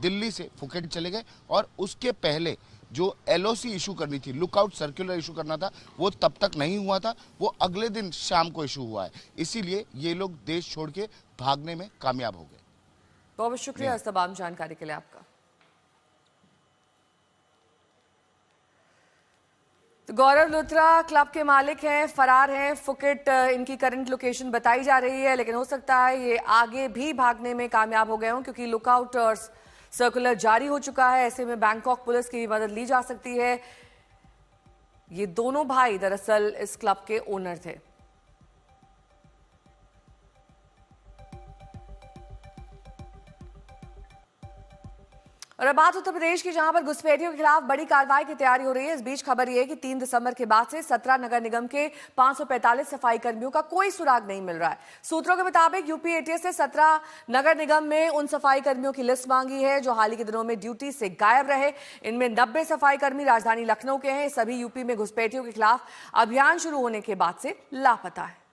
दिल्ली से फुकेट चले गए और उसके पहले जो एलओसी इशू करनी थी, लुकआउट सर्कुलर इशू करना था, वो तब तक नहीं हुआ था, वो अगले दिन शाम को इशू हुआ है। इसीलिए ये लोग देश छोड़ के भागने में कामयाब हो गए। बहुत बहुत शुक्रिया इस तमाम जानकारी के लिए आपका। तो गौरव लुथरा क्लब के मालिक हैं, फरार हैं। फुकेट इनकी करंट लोकेशन बताई जा रही है, लेकिन हो सकता है ये आगे भी भागने में कामयाब हो गए हों, क्योंकि लुकआउट सर्कुलर जारी हो चुका है। ऐसे में बैंकॉक पुलिस की मदद ली जा सकती है। ये दोनों भाई दरअसल इस क्लब के ओनर थे। और अब बात उत्तर प्रदेश की, जहां पर घुसपैठियों के खिलाफ बड़ी कार्रवाई की तैयारी हो रही है। इस बीच खबर यह है कि 3 दिसंबर के बाद से 17 नगर निगम के 545 सफाई कर्मियों का कोई सुराग नहीं मिल रहा है। सूत्रों के मुताबिक यूपी एटीएस ने 17 नगर निगम में उन सफाई कर्मियों की लिस्ट मांगी है जो हाल ही के दिनों में ड्यूटी से गायब रहे। इनमें 90 सफाई कर्मी राजधानी लखनऊ के हैं। सभी यूपी में घुसपैठियों के खिलाफ अभियान शुरू होने के बाद से लापता है।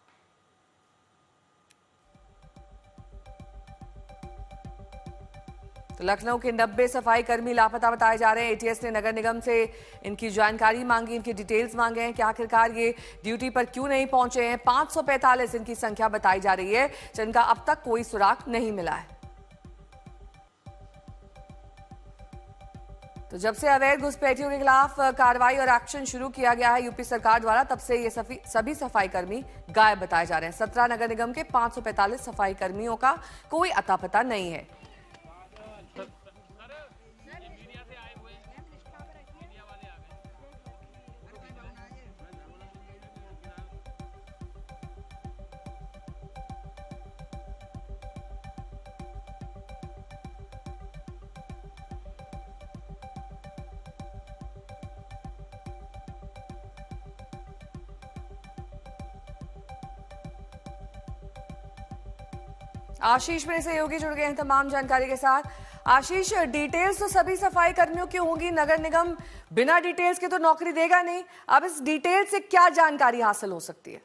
तो लखनऊ के 90 सफाई कर्मी लापता बताए जा रहे हैं। एटीएस ने नगर निगम से इनकी जानकारी मांगी, इनकी डिटेल्स मांगे हैं कि आखिरकार ये ड्यूटी पर क्यों नहीं पहुंचे हैं। 545 इनकी संख्या बताई जा रही है, जिनका अब तक कोई सुराग नहीं मिला है। तो जब से अवैध घुसपैठियों के खिलाफ कार्रवाई और एक्शन शुरू किया गया है यूपी सरकार द्वारा, तब से ये सभी सफाई कर्मी गायब बताए जा रहे हैं। 17 नगर निगम के 545 सफाई कर्मियों का कोई अता पता नहीं है। आशीष मेरे सहयोगी जुड़ गए हैं तमाम जानकारी के साथ। आशीष, डिटेल्स तो सभी सफाई कर्मियों की होंगी, नगर निगम बिना डिटेल्स के तो नौकरी देगा नहीं। अब इस डिटेल से क्या जानकारी हासिल हो सकती है?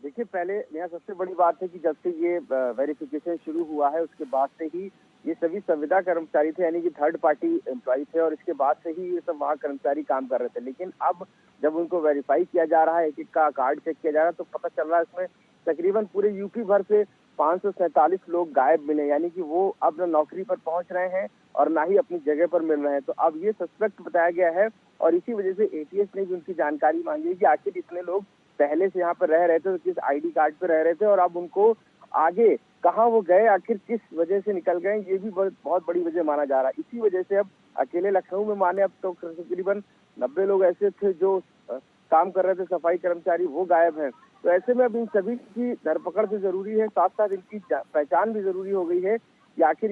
देखिए, पहले यहाँ सबसे बड़ी बात है कि जब से ये वेरिफिकेशन शुरू हुआ है उसके बाद से ही ये सभी संविदा कर्मचारी थे, यानी कि थर्ड पार्टी एम्प्लॉय थे, और इसके बाद से ही ये सब वहाँ कर्मचारी काम कर रहे थे। लेकिन अब जब उनको वेरीफाई किया जा रहा है, एक एक का कार्ड चेक किया जा रहा है, तो पता चल रहा है इसमें तकरीबन पूरे यूपी भर से 547 लोग गायब मिले, यानी कि वो अब न नौकरी पर पहुंच रहे हैं और ना ही अपनी जगह पर मिल रहे हैं। तो अब ये सस्पेक्ट बताया गया है और इसी वजह से एटीएस ने भी उनकी जानकारी मांगी है कि आखिर इतने लोग पहले से यहाँ पर रह रहे थे, तो किस आईडी कार्ड पे रह रहे थे, और अब उनको आगे कहाँ वो गए, आखिर किस वजह से निकल गए, ये भी बहुत बड़ी वजह माना जा रहा है। इसी वजह से अब अकेले लखनऊ में माने अब तो तकरीबन 90 लोग ऐसे थे जो काम कर रहे थे, सफाई कर्मचारी, वो गायब हैं। तो ऐसे में अब इन सभी की धरपकड़ से जरूरी है, साथ साथ इनकी पहचान भी जरूरी हो गई है कि आखिर